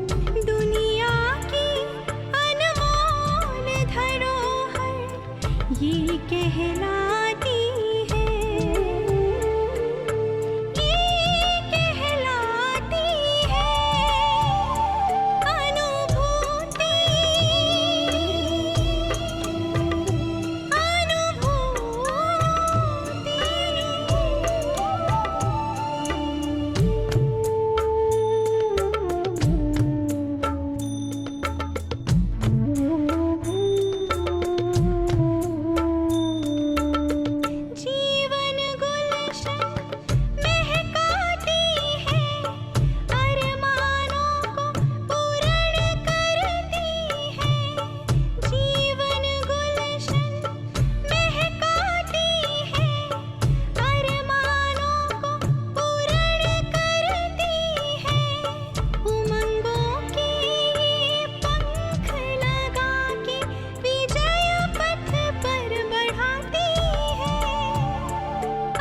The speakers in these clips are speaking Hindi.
दुनिया की अनमोल धरोहर ये कहलाती है, ये कहलाती है अनुभूति, जीवन गुलशन महकाती है, अरमानों को पूर्ण करती है। जीवन गुलशन महकाती है, अरमानों को पूर्ण करती है। उमंगों के ये पंख लगा के विजय पथ पर बढ़ाती है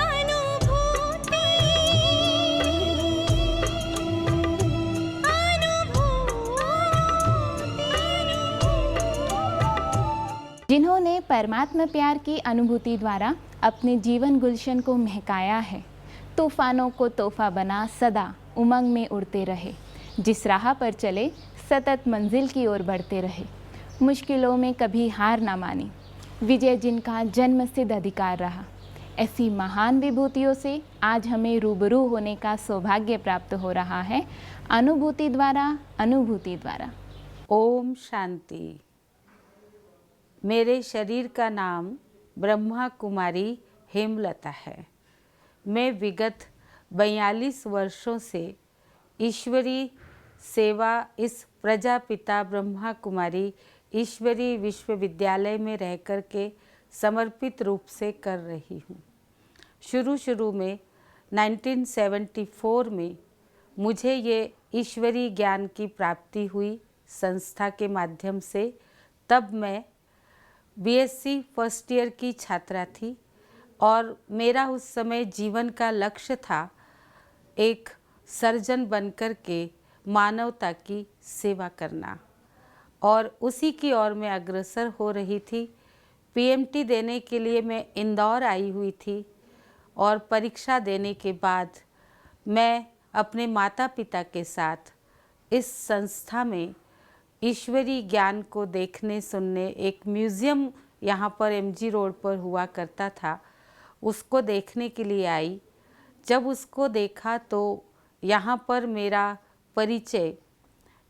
अनुभूति, जिन्होंने परमात्मा प्यार की अनुभूति द्वारा अपने जीवन गुलशन को महकाया है, तूफानों को तोहफा बना सदा उमंग में उड़ते रहे, जिस राह पर चले सतत मंजिल की ओर बढ़ते रहे, मुश्किलों में कभी हार ना मानी, विजय जिनका जन्मसिद्ध अधिकार रहा। ऐसी महान विभूतियों से आज हमें रूबरू होने का सौभाग्य प्राप्त हो रहा है, अनुभूति द्वारा। ओम शांति। मेरे शरीर का नाम ब्रह्मा कुमारी हेमलता है। मैं विगत 42 वर्षों से ईश्वरी सेवा इस प्रजापिता ब्रह्मा कुमारी ईश्वरी विश्वविद्यालय में रहकर के समर्पित रूप से कर रही हूँ। शुरू में 1974 में मुझे ये ईश्वरी ज्ञान की प्राप्ति हुई संस्था के माध्यम से। तब मैं बीएससी फर्स्ट ईयर की छात्रा थी और मेरा उस समय जीवन का लक्ष्य था एक सर्जन बनकर के मानवता की सेवा करना, और उसी की ओर मैं अग्रसर हो रही थी। पीएमटी देने के लिए मैं इंदौर आई हुई थी और परीक्षा देने के बाद मैं अपने माता पिता के साथ इस संस्था में ईश्वरी ज्ञान को देखने सुनने, एक म्यूज़ियम यहाँ पर एमजी रोड पर हुआ करता था, उसको देखने के लिए आई। जब उसको देखा तो यहाँ पर मेरा परिचय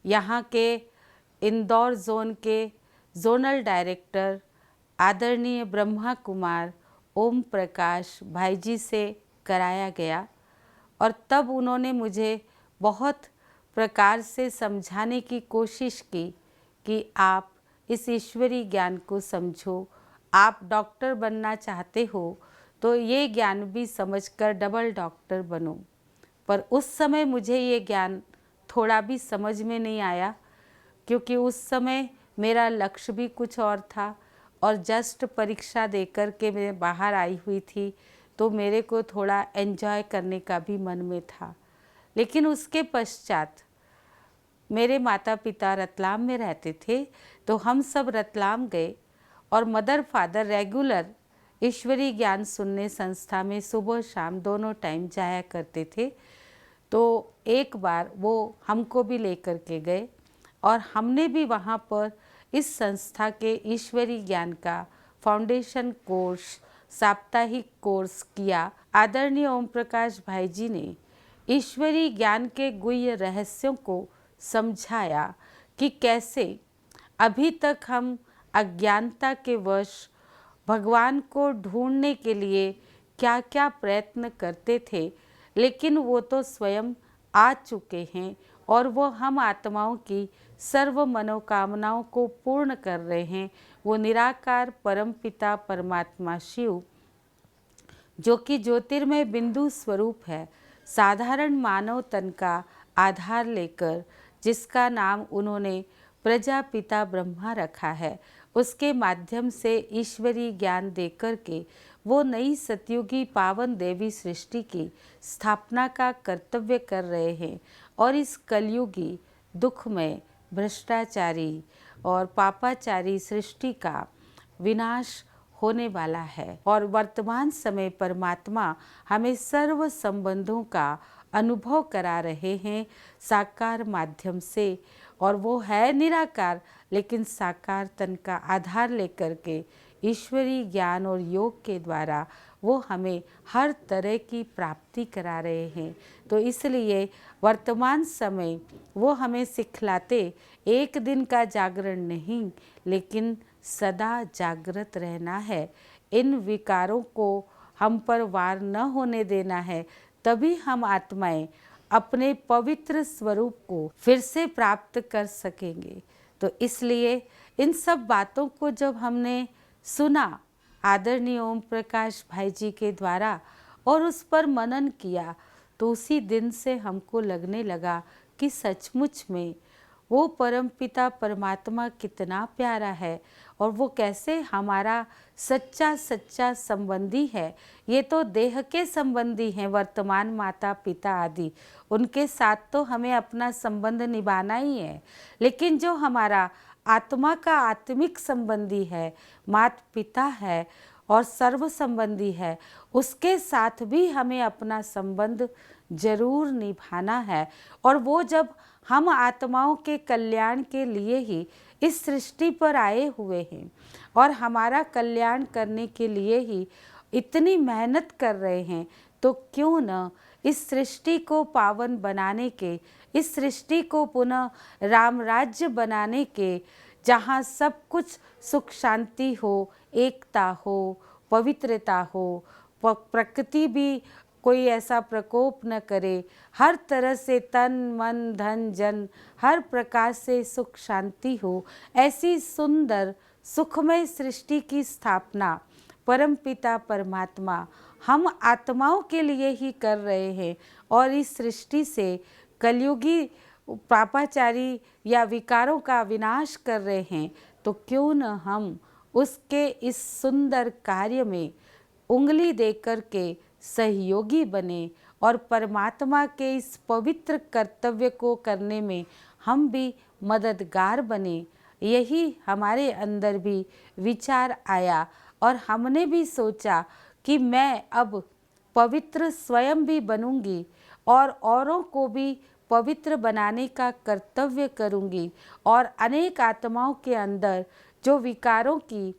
यहाँ के इंदौर जोन के जोनल डायरेक्टर आदरणीय ब्रह्मा कुमार ओम प्रकाश भाई जी से कराया गया, और तब उन्होंने मुझे बहुत प्रकार से समझाने की कोशिश की कि आप इस ईश्वरी ज्ञान को समझो, आप डॉक्टर बनना चाहते हो तो ये ज्ञान भी समझकर डबल डॉक्टर बनो। पर उस समय मुझे ये ज्ञान थोड़ा भी समझ में नहीं आया, क्योंकि उस समय मेरा लक्ष्य भी कुछ और था और जस्ट परीक्षा देकर के मैं बाहर आई हुई थी, तो मेरे को थोड़ा एंजॉय करने का भी मन में था। लेकिन उसके पश्चात मेरे माता पिता रतलाम में रहते थे, तो हम सब रतलाम गए और मदर फादर रेगुलर ईश्वरी ज्ञान सुनने संस्था में सुबह शाम दोनों टाइम जाया करते थे। तो एक बार वो हमको भी लेकर के गए और हमने भी वहाँ पर इस संस्था के ईश्वरी ज्ञान का फाउंडेशन कोर्स, साप्ताहिक कोर्स किया। आदरणीय ओम प्रकाश भाई जी ने ईश्वरी ज्ञान के गुह्य रहस्यों को समझाया कि कैसे अभी तक हम अज्ञानता के वश भगवान को ढूंढने के लिए क्या क्या प्रयत्न करते थे, लेकिन वो तो स्वयं आ चुके हैं और वो हम आत्माओं की सर्व मनोकामनाओं को पूर्ण कर रहे हैं। वो निराकार परमपिता परमात्मा शिव, जो कि ज्योतिर्मय बिंदु स्वरूप है, साधारण मानव तन का आधार लेकर जिसका नाम उन्होंने प्रजापिता ब्रह्मा रखा है, उसके माध्यम से ईश्वरी ज्ञान देकर के वो नई सतयुगी पावन देवी सृष्टि की स्थापना का कर्तव्य कर रहे हैं और इस कलयुगी दुखमय, भ्रष्टाचारी और पापाचारी सृष्टि का विनाश होने वाला है। और वर्तमान समय परमात्मा हमें सर्व संबंधों का अनुभव करा रहे हैं साकार माध्यम से, और वो है निराकार, लेकिन साकार तन का आधार लेकर के ईश्वरीय ज्ञान और योग के द्वारा वो हमें हर तरह की प्राप्ति करा रहे हैं। तो इसलिए वर्तमान समय वो हमें सिखलाते एक दिन का जागरण नहीं, लेकिन सदा जागृत रहना है। इन विकारों को हम पर वार न होने देना है, तभी हम आत्माएं अपने पवित्र स्वरूप को फिर से प्राप्त कर सकेंगे। तो इसलिए इन सब बातों को जब हमने सुना आदरणीय ओम प्रकाश भाई जी के द्वारा और उस पर मनन किया, तो उसी दिन से हमको लगने लगा कि सचमुच में वो परमपिता परमात्मा कितना प्यारा है और वो कैसे हमारा सच्चा सच्चा संबंधी है। ये तो देह के संबंधी हैं, वर्तमान माता पिता आदि, उनके साथ तो हमें अपना संबंध निभाना ही है, लेकिन जो हमारा आत्मा का आत्मिक संबंधी है, माता पिता है और सर्व संबंधी है, उसके साथ भी हमें अपना संबंध जरूर निभाना है। और वो जब हम आत्माओं के कल्याण के लिए ही इस सृष्टि पर आए हुए हैं और हमारा कल्याण करने के लिए ही इतनी मेहनत कर रहे हैं, तो क्यों न इस सृष्टि को पावन बनाने के, इस सृष्टि को पुनः राम राज्य बनाने के, जहाँ सब कुछ सुख शांति हो, एकता हो, पवित्रता हो, प्रकृति भी कोई ऐसा प्रकोप न करे, हर तरह से तन मन धन जन हर प्रकार से सुख शांति हो, ऐसी सुंदर सुखमय सृष्टि की स्थापना परमपिता परमात्मा हम आत्माओं के लिए ही कर रहे हैं। और इस सृष्टि से कलयुगी पापाचारी या विकारों का विनाश कर रहे हैं, तो क्यों न हम उसके इस सुंदर कार्य में उंगली देकर के सहयोगी बने और परमात्मा के इस पवित्र कर्तव्य को करने में हम भी मददगार बने। यही हमारे अंदर भी विचार आया और हमने भी सोचा कि मैं अब पवित्र स्वयं भी बनूंगी और औरों को भी पवित्र बनाने का कर्तव्य करूंगी। और अनेक आत्माओं के अंदर जो विकारों की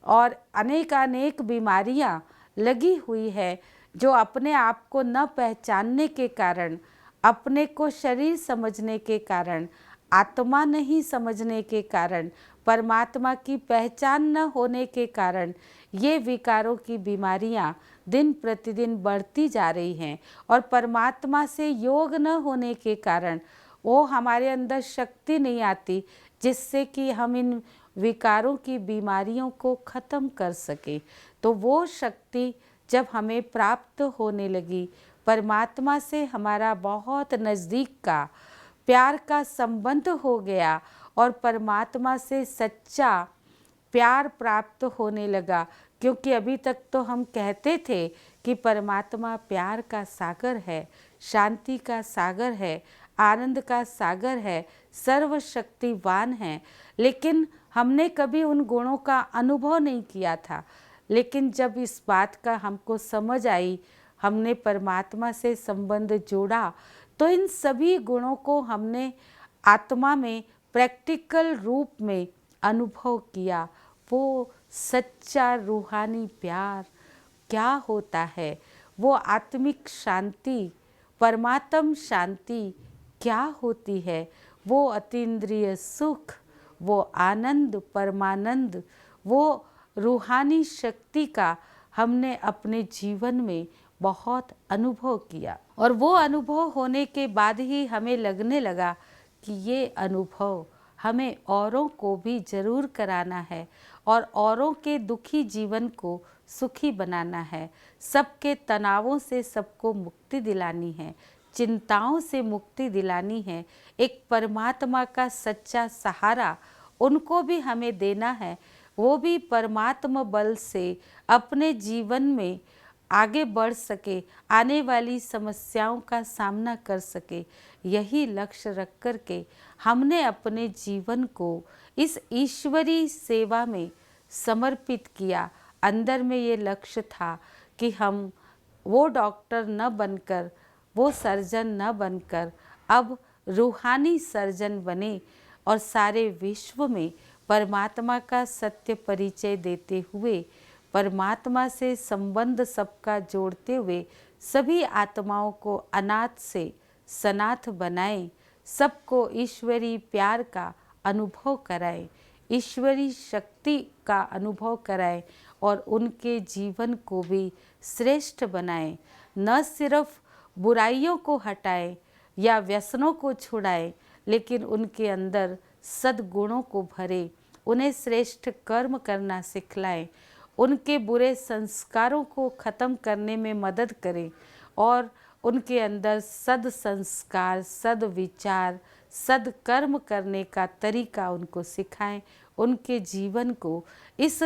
और अनेक बीमारियां लगी हुई है, जो अपने आप को न पहचानने के कारण, अपने को शरीर समझने के कारण, आत्मा नहीं समझने के कारण, परमात्मा की पहचान न होने के कारण ये विकारों की बीमारियां दिन प्रतिदिन बढ़ती जा रही हैं। और परमात्मा से योग न होने के कारण वो हमारे अंदर शक्ति नहीं आती जिससे कि हम इन विकारों की बीमारियों को ख़त्म कर सके। तो वो शक्ति जब हमें प्राप्त होने लगी, परमात्मा से हमारा बहुत नज़दीक का प्यार का संबंध हो गया और परमात्मा से सच्चा प्यार प्राप्त होने लगा। क्योंकि अभी तक तो हम कहते थे कि परमात्मा प्यार का सागर है, शांति का सागर है, आनंद का सागर है, सर्वशक्तिवान है, लेकिन हमने कभी उन गुणों का अनुभव नहीं किया था। लेकिन जब इस बात का हमको समझ आई, हमने परमात्मा से संबंध जोड़ा, तो इन सभी गुणों को हमने आत्मा में प्रैक्टिकल रूप में अनुभव किया। वो सच्चा रूहानी प्यार क्या होता है, वो आत्मिक शांति, परमात्म शांति क्या होती है, वो अतीन्द्रिय सुख, वो आनंद, परमानंद, वो रूहानी शक्ति का हमने अपने जीवन में बहुत अनुभव किया। और वो अनुभव होने के बाद ही हमें लगने लगा कि ये अनुभव हमें औरों को भी जरूर कराना है और औरों के दुखी जीवन को सुखी बनाना है। सबके तनावों से सबको मुक्ति दिलानी है, चिंताओं से मुक्ति दिलानी है। एक परमात्मा का सच्चा सहारा उनको भी हमें देना है। वो भी परमात्मा बल से अपने जीवन में आगे बढ़ सके, आने वाली समस्याओं का सामना कर सके, यही लक्ष्य रख कर के हमने अपने जीवन को इस ईश्वरीय सेवा में समर्पित किया। अंदर में ये लक्ष्य था कि हम वो डॉक्टर न बनकर, वो सर्जन न बनकर अब रूहानी सर्जन बने और सारे विश्व में परमात्मा का सत्य परिचय देते हुए, परमात्मा से संबंध सबका जोड़ते हुए सभी आत्माओं को अनाथ से सनाथ बनाएं, सबको ईश्वरीय प्यार का अनुभव कराएं, ईश्वरीय शक्ति का अनुभव कराएं और उनके जीवन को भी श्रेष्ठ बनाएं। न सिर्फ बुराइयों को हटाएं या व्यसनों को छुड़ाएं, लेकिन उनके अंदर सद्गुणों को भरें, उन्हें श्रेष्ठ कर्म करना सिखलाएं, उनके बुरे संस्कारों को खत्म करने में मदद करें और उनके अंदर सद संस्कार, सद विचार, सद कर्म करने का तरीका उनको सिखाएं। उनके जीवन को इस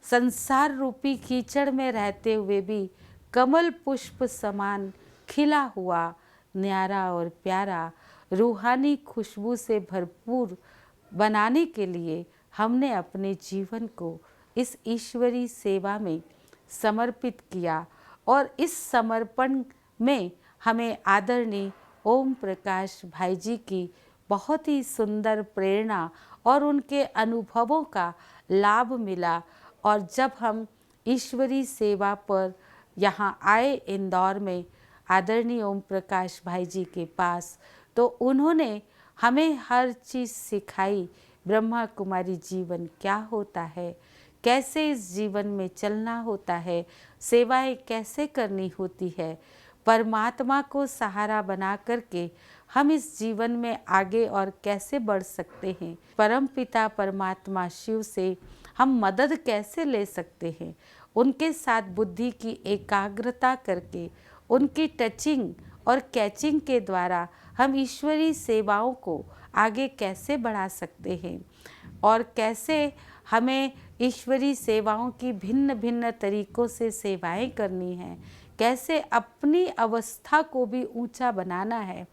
संसार रूपी कीचड़ में रहते हुए भी कमल पुष्प समान खिला हुआ, न्यारा और प्यारा, रूहानी खुशबू से भरपूर बनाने के लिए हमने अपने जीवन को इस ईश्वरीय सेवा में समर्पित किया। और इस समर्पण में हमें आदरणीय ओम प्रकाश भाई जी की बहुत ही सुंदर प्रेरणा और उनके अनुभवों का लाभ मिला। और जब हम ईश्वरीय सेवा पर यहाँ आए इंदौर में आदरणीय ओम प्रकाश भाई जी के पास, तो उन्होंने हमें हर चीज़ सिखाई। ब्रह्मा कुमारी जीवन क्या होता है, कैसे इस जीवन में चलना होता है, सेवाएं कैसे करनी होती है, परमात्मा को सहारा बना करके हम इस जीवन में आगे और कैसे बढ़ सकते हैं, परम पिता परमात्मा शिव से हम मदद कैसे ले सकते हैं, उनके साथ बुद्धि की एकाग्रता करके उनकी टचिंग और कैचिंग के द्वारा हम ईश्वरीय सेवाओं को आगे कैसे बढ़ा सकते हैं और कैसे हमें ईश्वरीय सेवाओं की भिन्न भिन्न तरीकों से सेवाएं करनी हैं, कैसे अपनी अवस्था को भी ऊंचा बनाना है,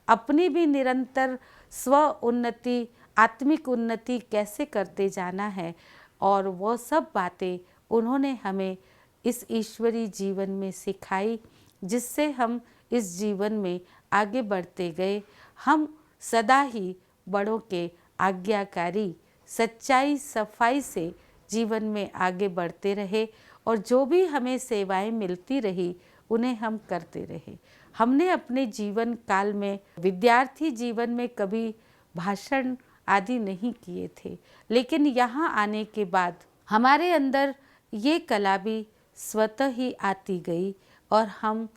अपनी भी निरंतर स्व उन्नति, आत्मिक उन्नति कैसे करते जाना है। और वो सब बातें उन्होंने हमें इस ईश्वरीय जीवन में सिखाई, जिससे हम इस जीवन में आगे बढ़ते गए। हम सदा ही बड़ों के आज्ञाकारी, सच्चाई सफाई से जीवन में आगे बढ़ते रहे और जो भी हमें सेवाएं मिलती रही उन्हें हम करते रहे। हमने अपने जीवन काल में, विद्यार्थी जीवन में कभी भाषण आदि नहीं किए थे, लेकिन यहाँ आने के बाद हमारे अंदर ये कला भी स्वतः ही आती गई और हम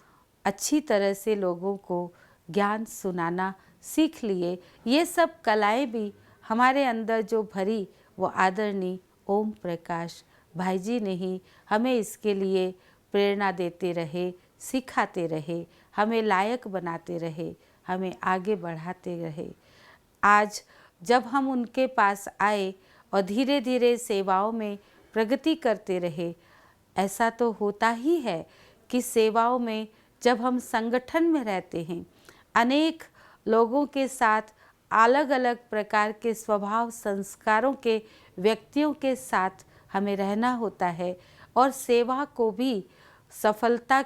अच्छी तरह से लोगों को ज्ञान सुनाना सीख लिए। ये सब कलाएं भी हमारे अंदर जो भरी, वो आदरणीय ओम प्रकाश भाई जी ने ही हमें इसके लिए प्रेरणा देते रहे, सिखाते रहे, हमें लायक बनाते रहे, हमें आगे बढ़ाते रहे। आज जब हम उनके पास आए और धीरे धीरे सेवाओं में प्रगति करते रहे, ऐसा तो होता ही है कि सेवाओं में जब हम संगठन में रहते हैं, अनेक लोगों के साथ, अलग अलग प्रकार के स्वभाव संस्कारों के व्यक्तियों के साथ हमें रहना होता है और सेवा को भी सफलता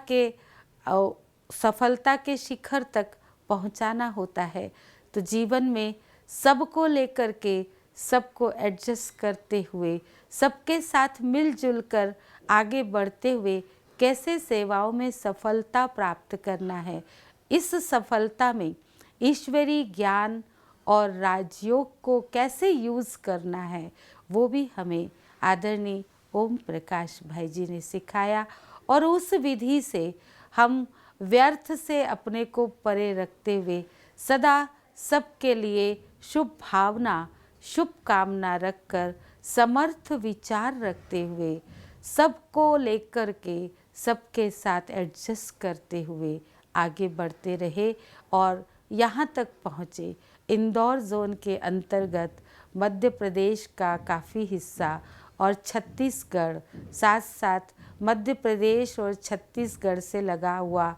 के शिखर तक पहुंचाना होता है। तो जीवन में सबको लेकर के, सबको एडजस्ट करते हुए, सबके साथ मिलजुल कर आगे बढ़ते हुए कैसे सेवाओं में सफलता प्राप्त करना है, इस सफलता में ईश्वरीय ज्ञान और राजयोग को कैसे यूज़ करना है, वो भी हमें आदरणीय ओम प्रकाश भाई जी ने सिखाया। और उस विधि से हम व्यर्थ से अपने को परे रखते हुए सदा सबके लिए शुभ भावना, शुभ कामना रखकर, समर्थ विचार रखते हुए, सबको लेकर के, सबके साथ एडजस्ट करते हुए आगे बढ़ते रहे और यहाँ तक पहुँचे। इंदौर जोन के अंतर्गत मध्य प्रदेश का काफ़ी हिस्सा और छत्तीसगढ़, साथ साथ मध्य प्रदेश और छत्तीसगढ़ से लगा हुआ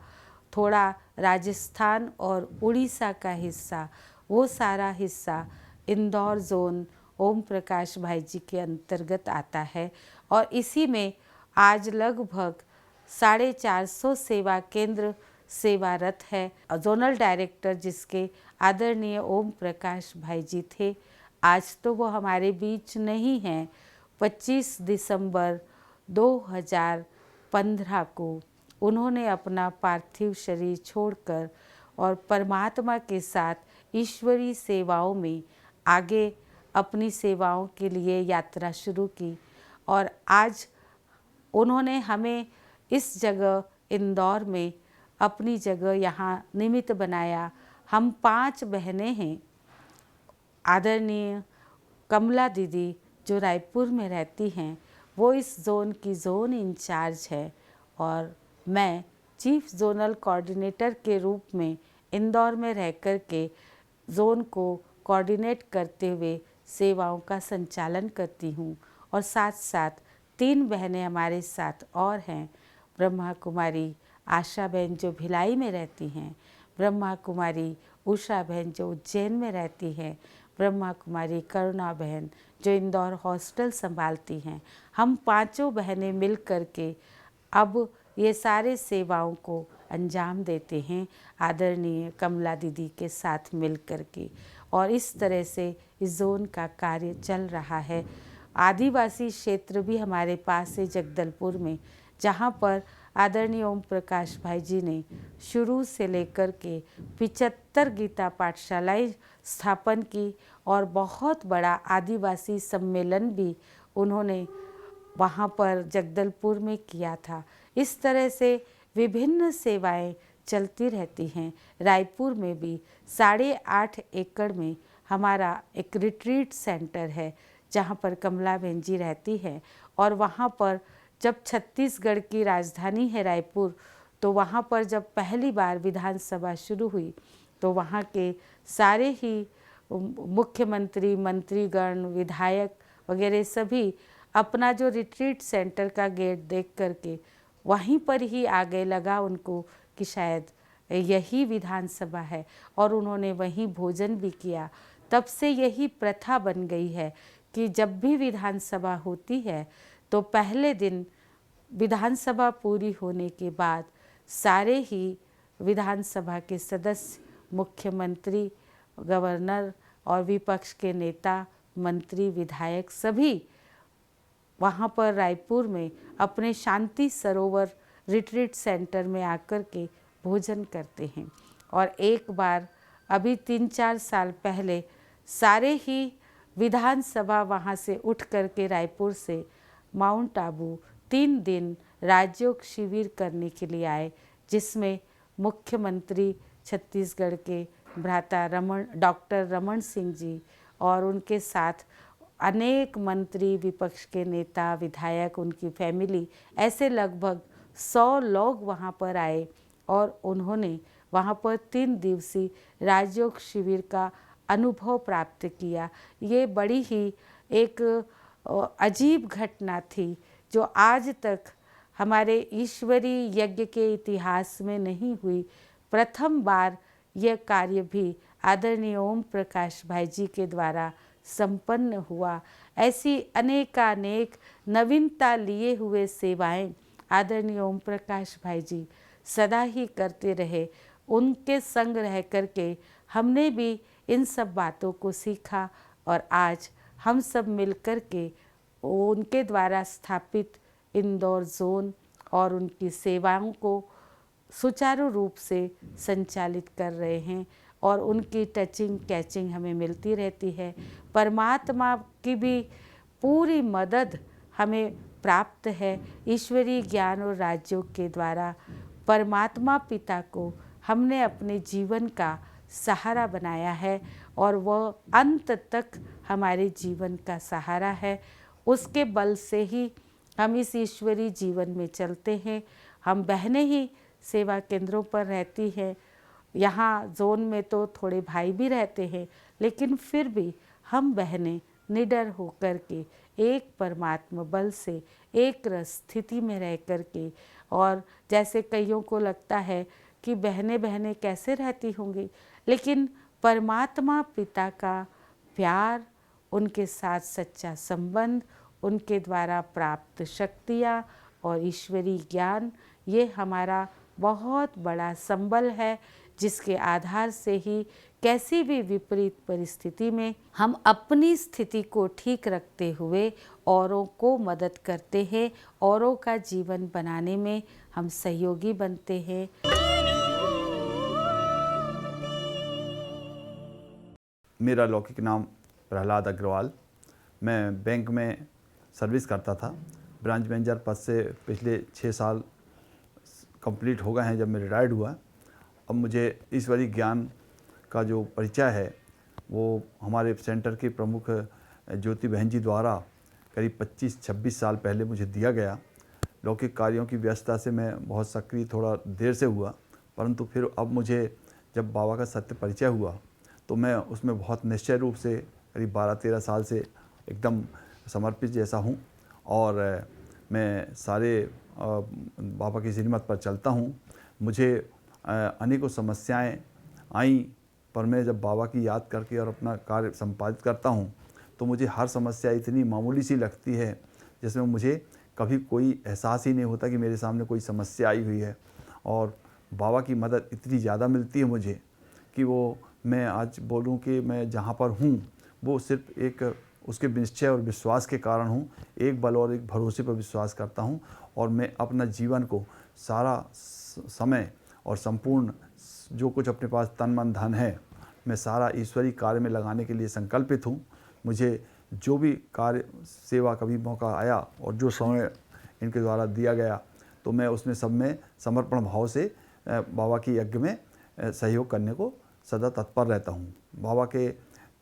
थोड़ा राजस्थान और उड़ीसा का हिस्सा, वो सारा हिस्सा इंदौर जोन ओम प्रकाश भाई जी के अंतर्गत आता है। और इसी में आज लगभग 450 सेवा केंद्र सेवारत है। जोनल डायरेक्टर जिसके आदरणीय ओम प्रकाश भाई जी थे, आज तो वो हमारे बीच नहीं हैं। 25 दिसंबर 2015 को उन्होंने अपना पार्थिव शरीर छोड़कर और परमात्मा के साथ ईश्वरीय सेवाओं में आगे अपनी सेवाओं के लिए यात्रा शुरू की। और आज उन्होंने हमें इस जगह इंदौर में अपनी जगह यहाँ निमित्त बनाया। हम 5 बहनें हैं। आदरणीय कमला दीदी जो रायपुर में रहती हैं, वो इस जोन की जोन इंचार्ज है और मैं चीफ जोनल कोऑर्डिनेटर के रूप में इंदौर में रह कर के जोन को कोऑर्डिनेट करते हुए सेवाओं का संचालन करती हूँ। और साथ साथ 3 बहनें हमारे साथ और हैं। ब्रह्मा कुमारी आशा बहन जो भिलाई में रहती हैं, ब्रह्मा कुमारी उषा बहन जो उज्जैन में रहती हैं, ब्रह्मा कुमारी करुणा बहन जो इंदौर हॉस्टल संभालती हैं। हम 5 बहनें मिल कर के अब ये सारे सेवाओं को अंजाम देते हैं आदरणीय कमला दीदी के साथ मिल कर के। और इस तरह से इस जोन का कार्य चल रहा है। आदिवासी क्षेत्र भी हमारे पास है जगदलपुर में, जहाँ पर आदरणीय ओम प्रकाश भाई जी ने शुरू से लेकर के 75 गीता पाठशालाएं स्थापन की और बहुत बड़ा आदिवासी सम्मेलन भी उन्होंने वहाँ पर जगदलपुर में किया था। इस तरह से विभिन्न सेवाएं चलती रहती हैं। रायपुर में भी 8.5 एकड़ में हमारा एक रिट्रीट सेंटर है जहाँ पर कमला बहन जी रहती है। और वहाँ पर जब छत्तीसगढ़ की राजधानी है रायपुर, तो वहाँ पर जब पहली बार विधानसभा शुरू हुई तो वहाँ के सारे ही मुख्यमंत्री, मंत्रीगण, विधायक वगैरह सभी अपना जो रिट्रीट सेंटर का गेट देख करके वहीं पर ही आगे लगा उनको कि शायद यही विधानसभा है, और उन्होंने वहीं भोजन भी किया। तब से यही प्रथा बन गई है कि जब भी विधानसभा होती है तो पहले दिन विधानसभा पूरी होने के बाद सारे ही विधानसभा के सदस्य, मुख्यमंत्री, गवर्नर और विपक्ष के नेता, मंत्री, विधायक सभी वहाँ पर रायपुर में अपने शांति सरोवर रिट्रीट सेंटर में आकर के भोजन करते हैं। और एक बार अभी 3-4 साल पहले सारे ही विधानसभा वहाँ से उठ करके रायपुर से माउंट आबू 3 दिन राजयोग शिविर करने के लिए आए, जिसमें मुख्यमंत्री छत्तीसगढ़ के भ्राता डॉक्टर रमन सिंह जी और उनके साथ अनेक मंत्री, विपक्ष के नेता, विधायक, उनकी फैमिली, ऐसे लगभग 100 लोग वहाँ पर आए और उन्होंने वहाँ पर 3 दिवसीय राजयोग शिविर का अनुभव प्राप्त किया। ये बड़ी ही एक अजीब घटना थी जो आज तक हमारे ईश्वरीय यज्ञ के इतिहास में नहीं हुई। प्रथम बार यह कार्य भी आदरणीय ओम प्रकाश भाई जी के द्वारा संपन्न हुआ। ऐसी अनेकानेक नवीनता लिए हुए सेवाएं आदरणीय ओम प्रकाश भाई जी सदा ही करते रहे। उनके संग रह करके हमने भी इन सब बातों को सीखा और आज हम सब मिलकर के उनके द्वारा स्थापित इंदौर जोन और उनकी सेवाओं को सुचारू रूप से संचालित कर रहे हैं और उनकी टचिंग कैचिंग हमें मिलती रहती है। परमात्मा की भी पूरी मदद हमें प्राप्त है ईश्वरीय ज्ञान और राजयोग के द्वारा। परमात्मा पिता को हमने अपने जीवन का सहारा बनाया है और वह अंत तक हमारे जीवन का सहारा है। उसके बल से ही हम इस ईश्वरीय जीवन में चलते हैं। हम बहनें ही सेवा केंद्रों पर रहती हैं। यहाँ जोन में तो थोड़े भाई भी रहते हैं, लेकिन फिर भी हम बहनें निडर होकर के एक परमात्मा बल से एक रस स्थिति में रह कर के, और जैसे कईयों को लगता है कि बहनें बहनें कैसे रहती होंगी, लेकिन परमात्मा पिता का प्यार, उनके साथ सच्चा संबंध, उनके द्वारा प्राप्त शक्तियाँ और ईश्वरीय ज्ञान, ये हमारा बहुत बड़ा संबल है, जिसके आधार से ही कैसी भी विपरीत परिस्थिति में हम अपनी स्थिति को ठीक रखते हुए औरों को मदद करते हैं, औरों का जीवन बनाने में हम सहयोगी बनते हैं। मेरा लौकिक नाम प्रहलाद अग्रवाल। मैं बैंक में सर्विस करता था। ब्रांच मैनेजर पद से पिछले 6 साल कंप्लीट हो गए हैं जब मैं रिटायर्ड हुआ। अब मुझे ईश्वरीय ज्ञान का जो परिचय है वो हमारे सेंटर के प्रमुख ज्योति बहन जी द्वारा करीब 25-26 साल पहले मुझे दिया गया। लौकिक कार्यों की व्यस्तता से मैं बहुत सक्रिय थोड़ा देर से हुआ, परंतु फिर अब मुझे जब बाबा का सत्य परिचय हुआ तो मैं उसमें बहुत निश्चय रूप से करीब 12-13 साल से एकदम समर्पित जैसा हूँ, और मैं सारे बाबा की श्रीमत पर चलता हूँ। मुझे अनेकों समस्याएं आईं, पर मैं जब बाबा की याद करके और अपना कार्य संपादित करता हूँ तो मुझे हर समस्या इतनी मामूली सी लगती है जिसमें मुझे कभी कोई एहसास ही नहीं होता कि मेरे सामने कोई समस्या आई हुई है। और बाबा की मदद इतनी ज़्यादा मिलती है मुझे कि वो मैं आज बोलूं कि मैं जहाँ पर हूँ वो सिर्फ एक उसके निश्चय और विश्वास के कारण हूँ। एक बल और एक भरोसे पर विश्वास करता हूँ, और मैं अपना जीवन को सारा समय और संपूर्ण जो कुछ अपने पास तन मन धन है मैं सारा ईश्वरीय कार्य में लगाने के लिए संकल्पित हूँ। मुझे जो भी कार्य सेवा कभी मौका आया और जो समय इनके द्वारा दिया गया तो मैं उसमें सब में समर्पण भाव से बाबा की यज्ञ में सहयोग करने को सदा तत्पर रहता हूँ। बाबा के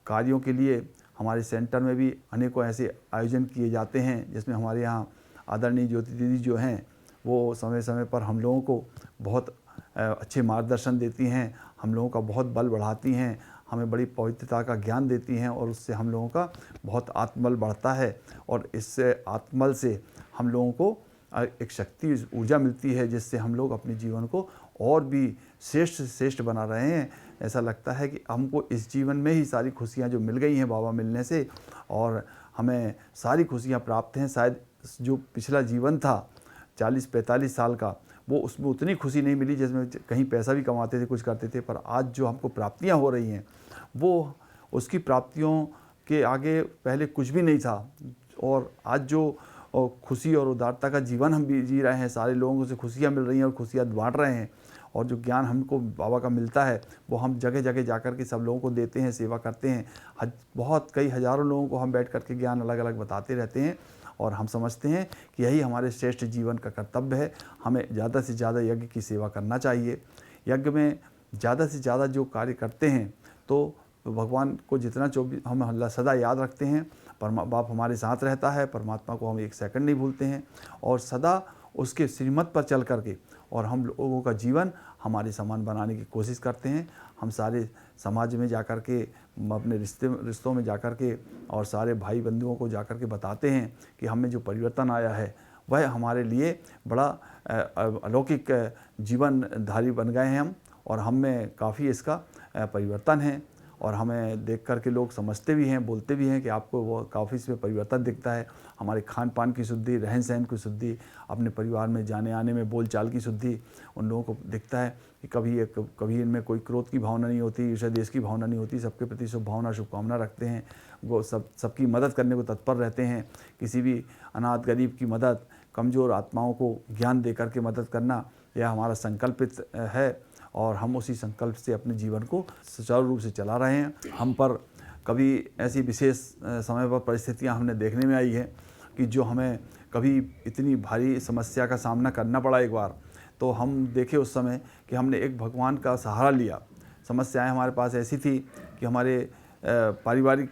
कार्यों के लिए हमारे सेंटर में भी अनेकों ऐसे आयोजन किए जाते हैं जिसमें हमारे यहाँ आदरणीय ज्योति दीदी जो हैं वो समय समय पर हम लोगों को बहुत अच्छे मार्गदर्शन देती हैं, हम लोगों का बहुत बल बढ़ाती हैं, हमें बड़ी पवित्रता का ज्ञान देती हैं, और उससे हम लोगों का बहुत आत्मबल बढ़ता है। और इससे आत्मबल से हम लोगों को एक शक्ति ऊर्जा मिलती है जिससे हम लोग अपने जीवन को और भी श्रेष्ठ से श्रेष्ठ बना रहे हैं। ऐसा लगता है कि हमको इस जीवन में ही सारी खुशियाँ जो मिल गई हैं बाबा मिलने से, और हमें सारी खुशियाँ प्राप्त हैं। शायद जो पिछला जीवन था 40-45 साल का, वो उसमें उतनी खुशी नहीं मिली जिसमें कहीं पैसा भी कमाते थे, कुछ करते थे, पर आज जो हमको प्राप्तियाँ हो रही हैं वो उसकी प्राप्तियों के आगे पहले कुछ भी नहीं था। और आज जो खुशी और उदारता का जीवन हम भी जी रहे हैं, सारे लोगों से खुशियाँ मिल रही हैं और खुशियाँ बांट रहे हैं, और जो ज्ञान हमको बाबा का मिलता है वो हम जगह जगह जाकर के सब लोगों को देते हैं, सेवा करते हैं। बहुत कई हज़ारों लोगों को हम बैठ करके ज्ञान अलग अलग बताते रहते हैं, और हम समझते हैं कि यही हमारे श्रेष्ठ जीवन का कर्तव्य है। हमें ज़्यादा से ज़्यादा यज्ञ की सेवा करना चाहिए। यज्ञ में ज़्यादा से ज़्यादा जो कार्य करते हैं तो भगवान को जितना हम अल्लाह सदा याद रखते हैं, बाप हमारे साथ रहता है, परमात्मा को हम एक सेकंड नहीं भूलते हैं, और सदा उसके श्रीमत पर चल करके और हम लोगों का जीवन हमारे समान बनाने की कोशिश करते हैं। हम सारे समाज में जाकर के, अपने रिश्तों में जाकर के और सारे भाई बंधुओं को जाकर के बताते हैं कि हमें जो परिवर्तन आया है वह हमारे लिए बड़ा अलौकिक जीवनधारी बन गए हैं हम, और हम में काफ़ी इसका परिवर्तन है। और हमें देख कर के लोग समझते भी हैं, बोलते भी हैं कि आपको वो काफ़ी इसमें परिवर्तन दिखता है। हमारे खान पान की शुद्धि, रहन सहन की शुद्धि, अपने परिवार में जाने आने में बोल चाल की शुद्धि उन लोगों को दिखता है कि कभी इनमें कोई क्रोध की भावना नहीं होती, ईर्ष्या देश की भावना नहीं होती, सबके प्रति शुभ भावना शुभकामना रखते हैं। वो सबकी मदद करने को तत्पर रहते हैं। किसी भी अनाथ गरीब की मदद, कमज़ोर आत्माओं को ज्ञान दे करके मदद करना, यह हमारा संकल्पित है, और हम उसी संकल्प से अपने जीवन को सुचारू रूप से चला रहे हैं। हम पर कभी ऐसी विशेष समय पर परिस्थितियां हमने देखने में आई है कि जो हमें कभी इतनी भारी समस्या का सामना करना पड़ा एक बार, तो हम देखे उस समय कि हमने एक भगवान का सहारा लिया। समस्याएं हमारे पास ऐसी थी कि हमारे पारिवारिक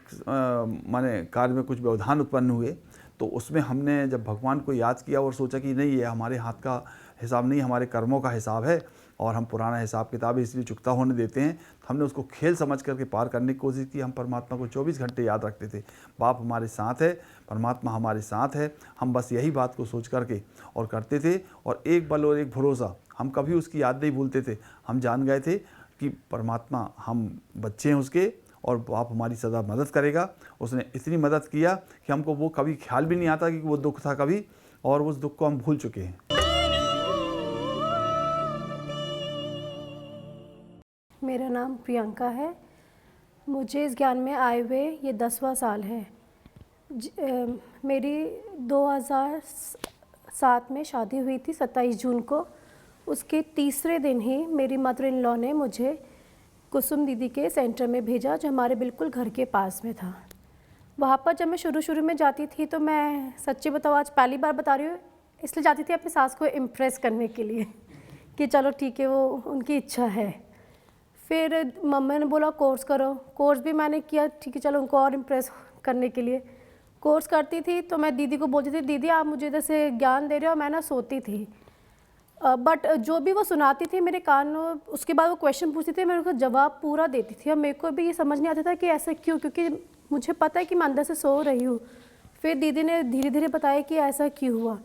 माने कार्य में कुछ व्यवधान उत्पन्न हुए, तो उसमें हमने जब भगवान को याद किया और सोचा कि नहीं, ये हमारे हाथ का हिसाब नहीं, हमारे कर्मों का हिसाब है, और हम पुराना हिसाब किताब इसलिए चुकता होने देते हैं। हमने उसको खेल समझ करके पार करने की कोशिश की। हम परमात्मा को 24 घंटे याद रखते थे। बाप हमारे साथ है, परमात्मा हमारे साथ है, हम बस यही बात को सोच करके और करते थे। और एक बल और एक भरोसा, हम कभी उसकी याद नहीं भूलते थे। हम जान गए थे कि परमात्मा, हम बच्चे हैं उसके और बाप हमारी सदा मदद करेगा। उसने इतनी मदद किया कि हमको वो कभी ख्याल भी नहीं आता कि वो दुख था कभी, और उस दुख को हम भूल चुके हैं। मेरा नाम प्रियंका है। मुझे इस ज्ञान में आए हुए ये 10वां साल है। मेरी 2007 में शादी हुई थी 27 जून को। उसके तीसरे दिन ही मेरी मदर इन लॉ ने मुझे कुसुम दीदी के सेंटर में भेजा, जो हमारे बिल्कुल घर के पास में था। वहाँ पर जब मैं शुरू में जाती थी तो मैं सच्ची बताऊँ, आज पहली बार बता रही हूँ, इसलिए जाती थी अपनी सास को इम्प्रेस करने के लिए कि चलो ठीक है, वो उनकी इच्छा है। फिर मम्मी ने बोला कोर्स करो। कोर्स भी मैंने किया, ठीक है चलो, उनको और इम्प्रेस करने के लिए कोर्स करती थी। तो मैं दीदी को बोलती थी, दीदी आप मुझे इधर से ज्ञान दे रहे हो। मैं ना सोती थी, बट जो भी वो सुनाती थी मेरे कान, उसके बाद वो क्वेश्चन पूछती थी, मैं उनका जवाब पूरा देती थी। और मेरे को भी ये समझ नहीं आता था कि ऐसा क्यों, क्योंकि मुझे पता है कि मैं अंदर से सो रही हूँ। फिर दीदी ने धीरे धीरे बताया कि ऐसा क्यों हुआ।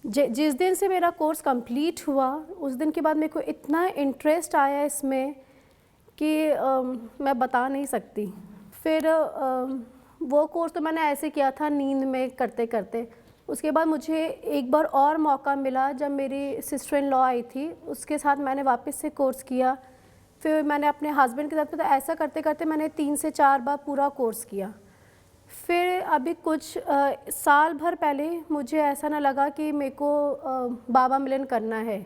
जिस दिन से मेरा कोर्स कंप्लीट हुआ, उस दिन के बाद मेरे को इतना इंटरेस्ट आया इसमें कि मैं बता नहीं सकती। फिर वो कोर्स तो मैंने ऐसे किया था नींद में करते करते। उसके बाद मुझे एक बार और मौका मिला जब मेरी सिस्टर इन लॉ आई थी, उसके साथ मैंने वापस से कोर्स किया। फिर मैंने अपने हस्बैंड के साथ, तो ऐसा करते करते मैंने 3 से 4 बार पूरा कोर्स किया। फिर अभी कुछ साल भर पहले मुझे ऐसा ना लगा कि मेरे को बाबा मिलन करना है,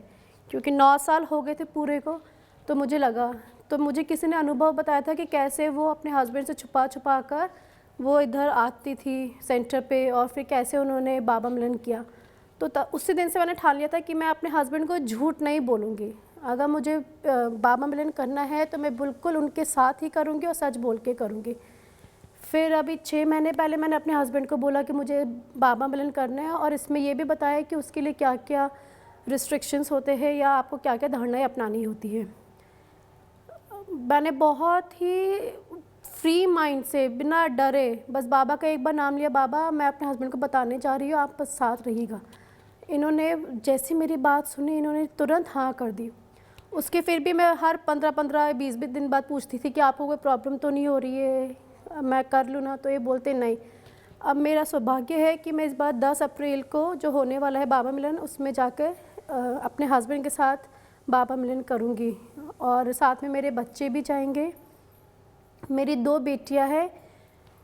क्योंकि 9 साल हो गए थे पूरे को। तो मुझे लगा, तो मुझे किसी ने अनुभव बताया था कि कैसे वो अपने हस्बैंड से छुपा छुपा कर वो इधर आती थी सेंटर पे, और फिर कैसे उन्होंने बाबा मिलन किया। तो उसी दिन से मैंने ठान लिया था कि मैं अपने हस्बैंड को झूठ नहीं बोलूँगी। अगर मुझे बाबा मिलन करना है तो मैं बिल्कुल उनके साथ ही करूँगी और सच बोल के करूँगी। फिर अभी 6 महीने पहले मैंने अपने हस्बैंड को बोला कि मुझे बाबा मिलन करना है, और इसमें ये भी बताया कि उसके लिए क्या क्या रिस्ट्रिक्शंस होते हैं या आपको क्या क्या धारणाएँ अपनानी होती है। मैंने बहुत ही फ्री माइंड से, बिना डरे, बस बाबा का एक बार नाम लिया, बाबा मैं अपने हस्बैंड को बताने जा रही हूँ, आप बस साथ रहिएगा। इन्होंने जैसी मेरी बात सुनी, इन्होंने तुरंत हाँ कर दी। उसके फिर भी मैं हर 15-15, 20-20 दिन बाद पूछती थी कि आपको कोई प्रॉब्लम तो नहीं हो रही है, मैं कर लूँ ना, तो ये बोलते नहीं। अब मेरा सौभाग्य है कि मैं इस बार 10 अप्रैल को जो होने वाला है बाबा मिलन, उसमें जाकर अपने हस्बैंड के साथ बाबा मिलन करूँगी, और साथ में मेरे बच्चे भी जाएंगे। मेरी 2 बेटियां हैं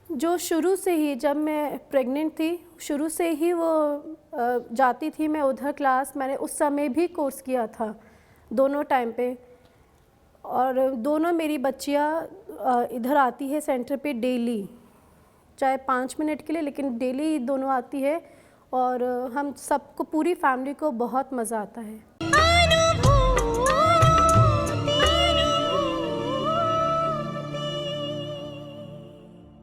जो शुरू से ही, जब मैं प्रेग्नेंट थी, शुरू से ही वो जाती थी मैं उधर क्लास। मैंने उस समय भी कोर्स किया था दोनों टाइम पे, और दोनों मेरी बच्चियां इधर आती है सेंटर पे डेली, चाहे 5 मिनट के लिए, लेकिन डेली दोनों आती है। और हम सबको, पूरी फैमिली को बहुत मज़ा आता है।